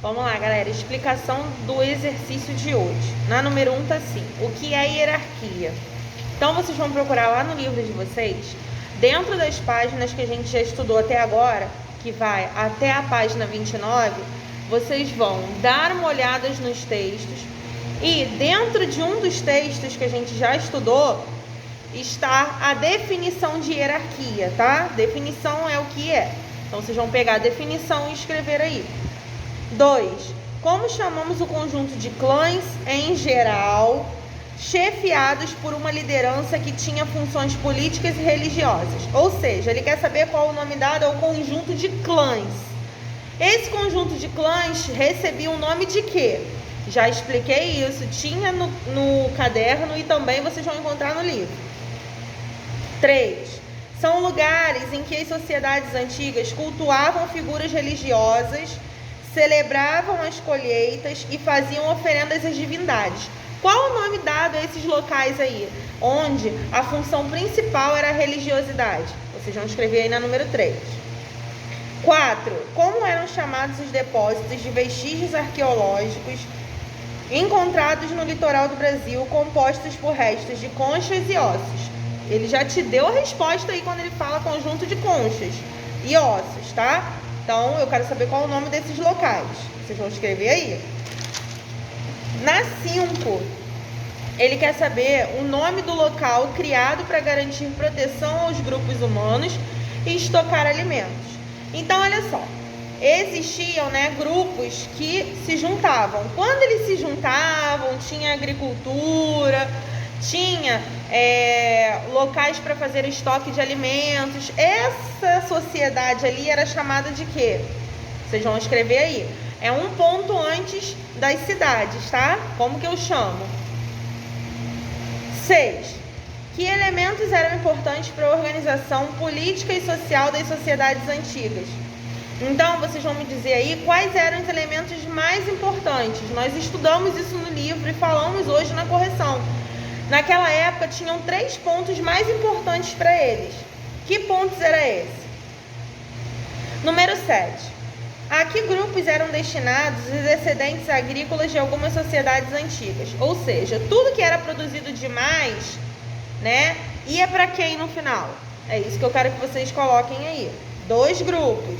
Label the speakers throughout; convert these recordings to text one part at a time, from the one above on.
Speaker 1: Vamos lá, galera. Explicação do exercício de hoje. Na número 1 tá assim. O que é hierarquia? Então, vocês vão procurar lá no livro de vocês, dentro das páginas que a gente já estudou até agora, que vai até a página 29, vocês vão dar uma olhada nos textos e dentro de um dos textos que a gente já estudou está a definição de hierarquia, tá? Definição é o que é. Então, vocês vão pegar a definição e escrever aí. 2. Como chamamos o conjunto de clãs, em geral, chefiados por uma liderança que tinha funções políticas e religiosas? Ou seja, ele quer saber qual o nome dado ao conjunto de clãs. Esse conjunto de clãs recebia o nome de quê? Já expliquei isso, tinha no caderno e também vocês vão encontrar no livro. 3. São lugares em que as sociedades antigas cultuavam figuras religiosas, celebravam as colheitas e faziam oferendas às divindades. Qual o nome dado a esses locais aí, onde a função principal era a religiosidade? Vocês vão escrever aí na número 3. 4. Como eram chamados os depósitos de vestígios arqueológicos encontrados no litoral do Brasil, compostos por restos de conchas e ossos? Ele já te deu a resposta aí quando ele fala conjunto de conchas e ossos, tá? Então, eu quero saber qual é o nome desses locais. Vocês vão escrever aí. Na 5, ele quer saber o nome do local criado para garantir proteção aos grupos humanos e estocar alimentos. Então, olha só. Existiam, grupos que se juntavam. Quando eles se juntavam, tinha agricultura, tinha locais para fazer estoque de alimentos. Essa sociedade ali era chamada de quê? Vocês vão escrever aí. É um ponto antes das cidades, tá? Como que eu chamo? 6. Que elementos eram importantes para a organização política e social das sociedades antigas? Então, vocês vão me dizer aí quais eram os elementos mais importantes. Nós estudamos isso no livro e falamos hoje na correção. Naquela época, tinham 3 pontos mais importantes para eles. Que pontos era esse? Número 7. A que grupos eram destinados os excedentes agrícolas de algumas sociedades antigas? Ou seja, tudo que era produzido demais, ia para quem no final? É isso que eu quero que vocês coloquem aí. 2 grupos.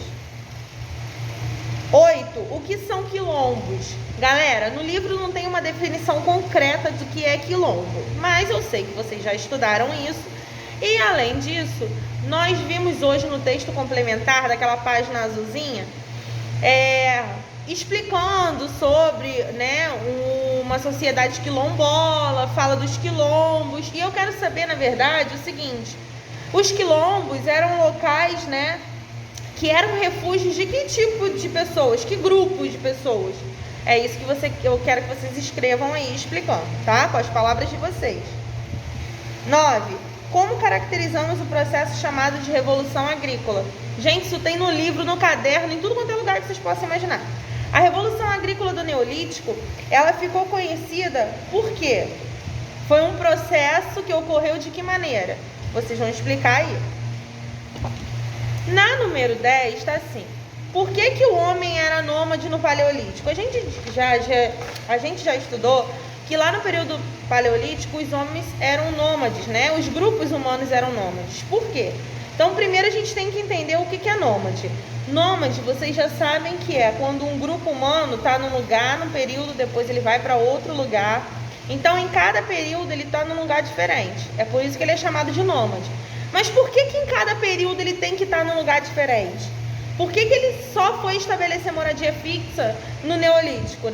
Speaker 1: 8. O que são quilombos? Galera, no livro não tem uma definição concreta do que é quilombo, mas eu sei que vocês já estudaram isso. E além disso, nós vimos hoje no texto complementar daquela página azulzinha, explicando sobre uma sociedade quilombola, fala dos quilombos. E eu quero saber, na verdade, o seguinte: os quilombos eram locais, que eram refúgios de que tipo de pessoas, que grupos de pessoas? É isso que eu quero que vocês escrevam aí, explicando, tá? Com as palavras de vocês. 9. Como caracterizamos o processo chamado de Revolução Agrícola? Gente, isso tem no livro, no caderno, em tudo quanto é lugar que vocês possam imaginar. A Revolução Agrícola do Neolítico, ela ficou conhecida por quê? Foi um processo que ocorreu de que maneira? Vocês vão explicar aí. Na número 10 está assim. Por que o homem era nômade no Paleolítico? A gente já estudou que lá no período Paleolítico os homens eram nômades, Os grupos humanos eram nômades. Por quê? Então, primeiro a gente tem que entender o que é nômade. Nômade, vocês já sabem que é quando um grupo humano está num lugar, num período, depois ele vai para outro lugar. Então, em cada período ele está num lugar diferente. É por isso que ele é chamado de nômade. Mas por que em cada período ele tem que estar num lugar diferente? Por que ele só foi estabelecer moradia fixa no Neolítico,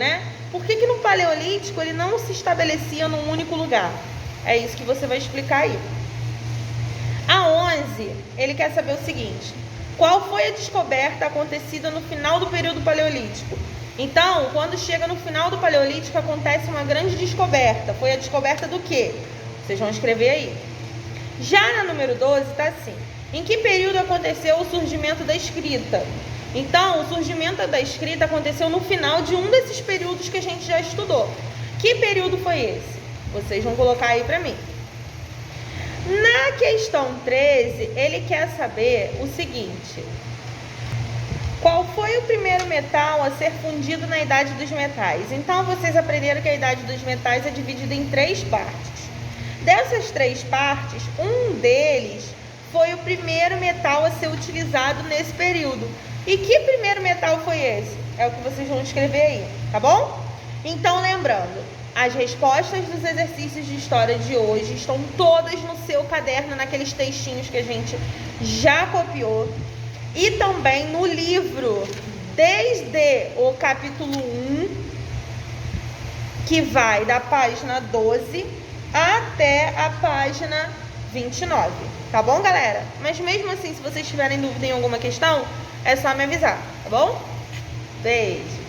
Speaker 1: Por que no Paleolítico ele não se estabelecia num único lugar? É isso que você vai explicar aí. A 11, ele quer saber o seguinte: qual foi a descoberta acontecida no final do período Paleolítico? Então, quando chega no final do Paleolítico, acontece uma grande descoberta. Foi a descoberta do quê? Vocês vão escrever aí. Já na número 12 está assim. Em que período aconteceu o surgimento da escrita? Então, o surgimento da escrita aconteceu no final de um desses períodos que a gente já estudou. Que período foi esse? Vocês vão colocar aí para mim. Na questão 13, ele quer saber o seguinte: qual foi foi o primeiro metal a ser fundido na Idade dos Metais? Então, vocês aprenderam que a Idade dos Metais é dividida em 3 partes. Dessas 3 partes, um deles foi o primeiro metal a ser utilizado nesse período. E que primeiro metal foi esse? É o que vocês vão escrever aí, tá bom? Então, lembrando, as respostas dos exercícios de história de hoje estão todas no seu caderno, naqueles textinhos que a gente já copiou. E também no livro, desde o capítulo 1, que vai da página 12 até a página 29. Tá bom, galera? Mas mesmo assim, se vocês tiverem dúvida em alguma questão, é só me avisar, tá bom? Beijo!